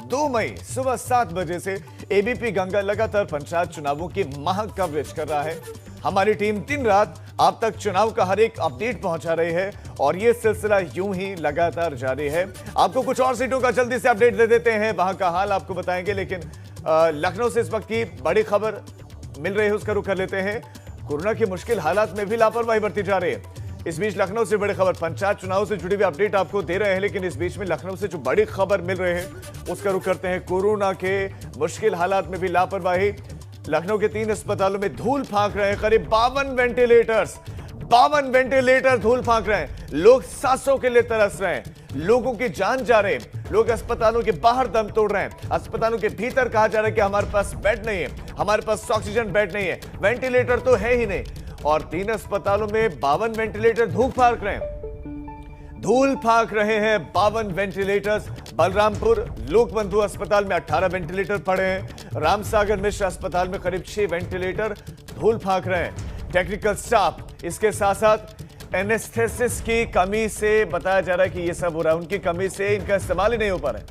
2 मई सुबह 7 बजे से एबीपी गंगा लगातार पंचायत चुनावों की महा कवरेज कर रहा है। हमारी टीम दिन रात आप तक चुनाव का हर एक अपडेट पहुंचा रही है और ये सिलसिला यूं ही लगातार जारी है। आपको कुछ और सीटों का जल्दी से अपडेट दे देते हैं, वहां का हाल आपको बताएंगे, लेकिन लखनऊ से इस वक्त की बड़ी खबर मिल रही है, उसका रुख कर लेते हैं। कोरोना की मुश्किल हालात में भी लापरवाही बरती जा रही है। इस बीच लखनऊ से बड़ी खबर, पंचायत चुनाव से जुड़ी हुई अपडेट आपको दे रहे हैं, लेकिन इस बीच में लखनऊ से जो बड़ी खबर मिल रही है उसका रुख करते हैं। कोरोना के मुश्किल हालात में भी लापरवाही, लखनऊ के 3 अस्पतालों में धूल फांक रहे हैं। करीब 52 वेंटिलेटर धूल फांक रहे हैं। लोग सांसों के लिए तरस रहे हैं, लोगों की जान जा रहे हैं। लोग अस्पतालों के बाहर दम तोड़ रहे हैं, अस्पतालों के भीतर कहा जा रहा है कि हमारे पास बेड नहीं है, हमारे पास ऑक्सीजन बेड नहीं है, वेंटिलेटर तो है ही नहीं। और 3 अस्पतालों में 52 वेंटिलेटर धूल फांक रहे हैं 52 वेंटिलेटर्स। बलरामपुर लोकबंधु अस्पताल में 18 वेंटिलेटर पड़े हैं। रामसागर मिश्र अस्पताल में करीब 6 वेंटिलेटर धूल फांक रहे हैं। टेक्निकल स्टाफ, इसके साथ साथ एनेस्थेसिस की कमी से बताया जा रहा है कि यह सब हो रहा है, उनकी कमी से इनका इस्तेमाल ही नहीं हो पा रहा है।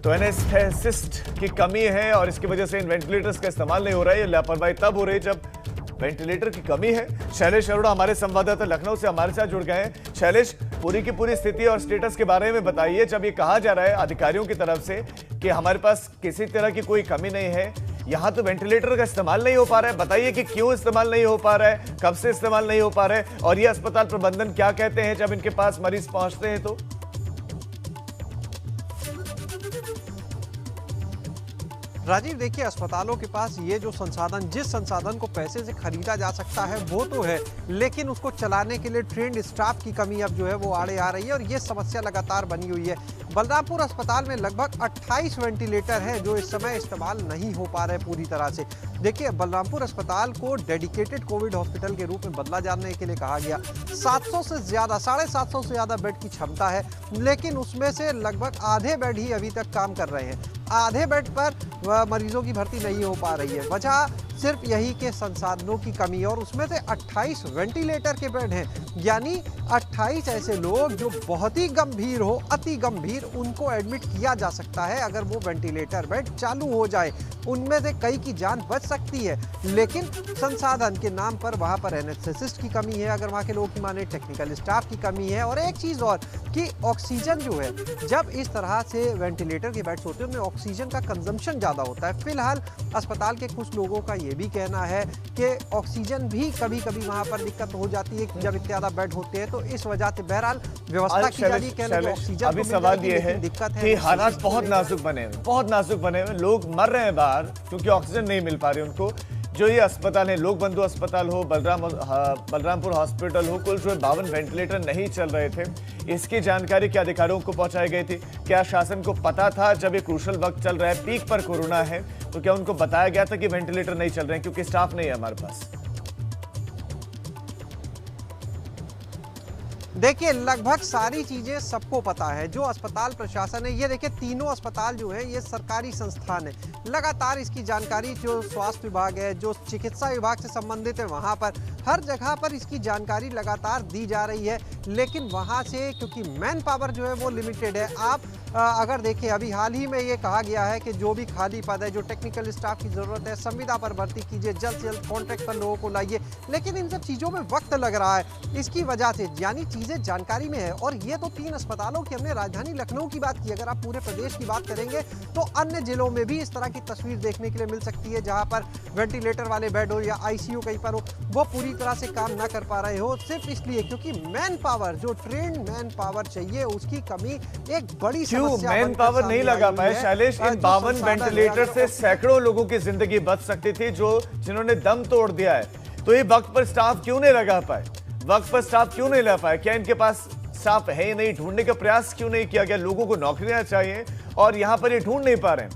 तो एनेस्थेसिस्ट की कमी है और इसकी वजह से इन वेंटिलेटर्स का इस्तेमाल नहीं हो रहा है। ये लापरवाही तब हो रही है जब वेंटिलेटर की कमी है। शैलेश अरोड़ा हमारे संवाददाता लखनऊ से हमारे साथ जुड़ गए हैं। शैलेश, पूरी की पूरी स्थिति और स्टेटस के बारे में बताइए। जब ये कहा जा रहा है अधिकारियों की तरफ से कि हमारे पास किसी तरह की कोई कमी नहीं है, यहां तो वेंटिलेटर का इस्तेमाल नहीं हो पा रहा है, बताइए कि क्यों इस्तेमाल नहीं हो पा रहा है, कब से इस्तेमाल नहीं हो पा रहा है और ये अस्पताल प्रबंधन क्या कहते हैं जब इनके पास मरीज पहुंचते हैं तो? राजीव, देखिए, अस्पतालों के पास ये जो संसाधन, जिस संसाधन को पैसे से खरीदा जा सकता है वो तो है, लेकिन उसको चलाने के लिए ट्रेंड स्टाफ की कमी अब जो है वो आड़े आ रही है और ये समस्या लगातार बनी हुई है। बलरामपुर अस्पताल में लगभग 28 वेंटिलेटर हैं जो इस समय इस्तेमाल नहीं हो पा रहे पूरी तरह से। देखिए, बलरामपुर अस्पताल को डेडिकेटेड कोविड हॉस्पिटल के रूप में बदला जाने के लिए कहा गया। 700 से ज़्यादा, 750 से ज़्यादा बेड की क्षमता है, लेकिन उसमें से लगभग आधे बेड ही अभी तक काम कर रहे हैं। आधे बेड पर मरीजों की भर्ती नहीं हो पा रही है। वजह सिर्फ यही के संसाधनों की कमी, और उसमें से 28 वेंटिलेटर के बेड हैं, यानी 28 ऐसे लोग जो बहुत ही गंभीर हो, अति गंभीर, उनको एडमिट किया जा सकता है अगर वो वेंटिलेटर बेड चालू हो जाए। उनमें से कई की जान बच सकती है, लेकिन संसाधन के नाम पर वहाँ पर एनेस्थेसिस्ट की कमी है, अगर वहाँ के लोगों की माने टेक्निकल स्टाफ की कमी है। और एक चीज़ और कि ऑक्सीजन जो है, जब इस तरह से वेंटिलेटर के बेड्स होते हैं उनमें ऑक्सीजन का कंजम्पशन ज़्यादा होता है। फिलहाल अस्पताल के कुछ लोगों का ये भी कहना है कि ऑक्सीजन भी कभी कभी वहाँ पर दिक्कत हो जाती है जब इतने ज़्यादा बेड होते हैं, तो इस वजह से बहरहाल व्यवस्था की जा रही है। ऑक्सीजन अभी सवाल ये है कि हालात बहुत नाजुक बने हुए, लोग मर रहे हैं बाहर क्योंकि ऑक्सीजन नहीं मिल पा रही उनको। जो ये अस्पताल है, लोकबंधु अस्पताल हो, बलरामपुर हॉस्पिटल हो, कुल जो 52 वेंटिलेटर नहीं चल रहे थे, इसकी जानकारी क्या अधिकारियों को पहुंचाई गई थी? क्या शासन को पता था जब ये क्रूशल वक्त चल रहा है, पीक पर कोरोना है, तो क्या उनको बताया गया था कि वेंटिलेटर नहीं चल रहे हैं क्योंकि स्टाफ नहीं है हमारे पास? देखिए, लगभग सारी चीज़ें सबको पता है। जो अस्पताल प्रशासन है, ये देखिए, तीनों अस्पताल जो है ये सरकारी संस्थान है। लगातार इसकी जानकारी जो स्वास्थ्य विभाग है, जो चिकित्सा विभाग से संबंधित है, वहाँ पर हर जगह पर इसकी जानकारी लगातार दी जा रही है, लेकिन वहाँ से क्योंकि मैन पावर जो है वो लिमिटेड है। आप अगर देखें, अभी हाल ही में ये कहा गया है कि जो भी खाली पद है, जो टेक्निकल स्टाफ की ज़रूरत है, संविदा पर भर्ती कीजिए, जल्द से जल्द कॉन्ट्रैक्ट पर लोगों को लाइए, लेकिन इन सब चीज़ों में वक्त लग रहा है। इसकी वजह से यानी चीज़ें जानकारी में है। और ये तो 3 अस्पतालों की हमने राजधानी लखनऊ की बात की, अगर आप पूरे प्रदेश की बात करेंगे तो अन्य जिलों में भी इस तरह की तस्वीर देखने के लिए मिल सकती है, जहाँ पर वेंटिलेटर वाले बेड हो या आईसीयू कहीं पर हो, वो पूरी तरह से काम ना कर पा रहे हो, सिर्फ इसलिए क्योंकि मैन पावर, जो ट्रेंड मैन पावर चाहिए, उसकी कमी एक बड़ी मैन पावर नहीं लगा पाए। शैलेश, इन 52 वेंटिलेटर से सैकड़ों लोगों की जिंदगी बच सकती थी जिन्होंने दम तोड़ दिया है। तो ये वक्त पर स्टाफ क्यों नहीं लगा पाए? वक्त पर स्टाफ क्यों नहीं ला पाए? क्या इनके पास स्टाफ है ही नहीं? ढूंढने का प्रयास क्यों नहीं किया गया? लोगों को नौकरियां चाहिए और यहां पर ये ढूंढ नहीं पा रहे हैं।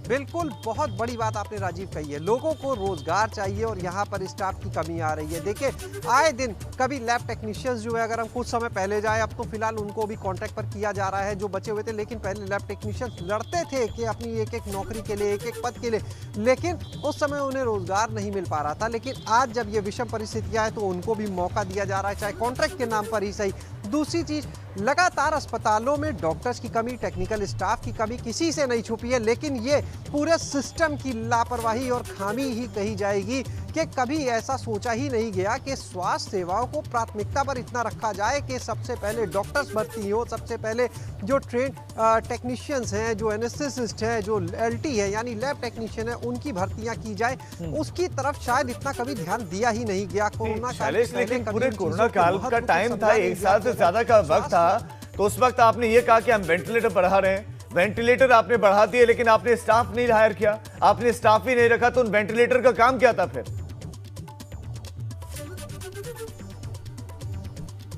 बिल्कुल, बहुत बड़ी बात आपने राजीव कही है। लोगों को रोजगार चाहिए और यहाँ पर स्टाफ की कमी आ रही है। देखिए, आए दिन कभी लैब टेक्नीशियंस जो है, अगर हम कुछ समय पहले जाए, अब तो फिलहाल उनको भी कॉन्ट्रैक्ट पर किया जा रहा है जो बचे हुए थे, लेकिन पहले लैब टेक्नीशियंस लड़ते थे कि अपनी एक एक नौकरी के लिए, एक एक पद के लिए, लेकिन उस समय उन्हें रोजगार नहीं मिल पा रहा था। लेकिन आज जब ये विषम परिस्थितियां हैं तो उनको भी मौका दिया जा रहा है, चाहे कॉन्ट्रैक्ट के नाम पर ही सही। दूसरी चीज, लगातार अस्पतालों में डॉक्टर्स की कमी, टेक्निकल स्टाफ की कमी किसी से नहीं छुपी है, लेकिन ये पूरे सिस्टम की लापरवाही और खामी ही कही जाएगी कि कभी ऐसा सोचा ही नहीं गया कि स्वास्थ्य सेवाओं को प्राथमिकता पर इतना रखा जाए कि सबसे पहले डॉक्टर्स भर्ती हो, सबसे पहले जो ट्रेन टेक्नीशियंस हैं, जो एनेस्थेसिस्ट हैं, जो एलटी है यानी लैब टेक्नीशियन है, उनकी भर्तियां की जाए। उसकी तरफ शायद इतना कभी ध्यान दिया ही नहीं गया। कोरोना काल, लेकिन पूरे कोरोना काल का टाइम था, 1 साल से ज्यादा का वक्त था, तो उस वक्त आपने ये कहा कि हम वेंटिलेटर बढ़ा रहे हैं। वेंटिलेटर आपने बढ़ा दिए, लेकिन आपने स्टाफ नहीं हायर किया, आपने स्टाफ ही नहीं रखा, तो उन वेंटिलेटर का काम क्या था फिर?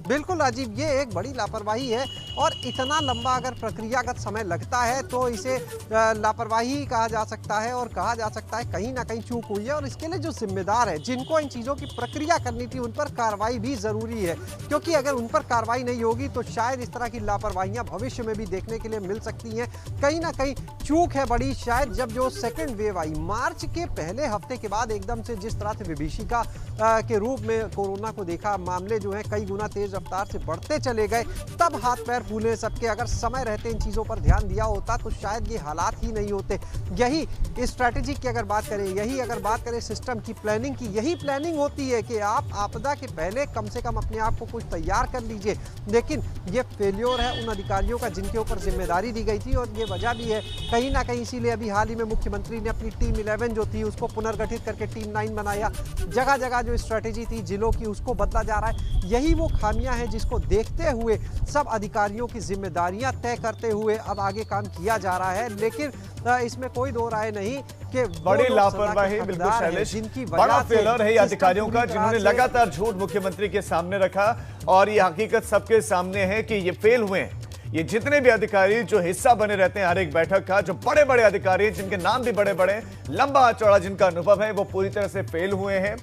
बिल्कुल राजीव, ये एक बड़ी लापरवाही है और इतना लंबा अगर प्रक्रियागत समय लगता है तो इसे लापरवाही कहा जा सकता है और कहा जा सकता है कहीं ना कहीं चूक हुई है। और इसके लिए जो जिम्मेदार है, जिनको इन चीज़ों की प्रक्रिया करनी थी, उन पर कार्रवाई भी ज़रूरी है, क्योंकि अगर उन पर कार्रवाई नहीं होगी तो शायद इस तरह की लापरवाहियाँ भविष्य में भी देखने के लिए मिल सकती हैं। कहीं ना कहीं चूक है बड़ी, शायद जब जो सेकेंड वेव आई मार्च के पहले हफ्ते के बाद एकदम से जिस तरह से विभीषिका के रूप में कोरोना को देखा, मामले जो हैं कई गुना तेज रफ्तार से बढ़ते चले गए, तब हाथ पैर फूले सबके। अगर समय रहते इन चीज़ों पर ध्यान दिया होता तो शायद ये हालात ही नहीं होते। यही स्ट्रैटेजी की अगर बात करें, यही अगर बात करें सिस्टम की, प्लानिंग की, यही प्लानिंग होती है कि आप आपदा के पहले कम से कम अपने आप को कुछ तैयार कर लीजिए। लेकिन ये फेल्योर है उन अधिकारियों का जिनके ऊपर जिम्मेदारी दी गई थी, और ये वजह भी है कहीं ना कहीं। इसीलिए अभी हाल ही में मुख्यमंत्री ने अपनी टीम 11 जो थी उसको पुनर्गठित करके टीम 9 बनाया। जगह जगह जो स्ट्रैटेजी थी जिलों की उसको बदला जा रहा है। यही वो खामियां हैं जिसको देखते हुए सब अधिकारियों की जिम्मेदारियां तय करते हुए अब आगे काम किया जा रहा है। लेकिन इसमें कोई दो राय नहीं कि बड़ी लापरवाही, बिल्कुल शैलेश, बड़ा फेलर है अधिकारियों का, जिन्होंने लगातार झूठ मुख्यमंत्री के सामने रखा। और ये हकीकत सबके सामने है कि ये फेल हुए हैं। ये जितने भी अधिकारी जो हिस्सा बने रहते हैं हर एक बैठक का, जो बड़े बड़े अधिकारी जिनके नाम भी बड़े बड़े, लंबा चौड़ा जिनका अनुभव है, वो पूरी तरह से फेल हुए हैं।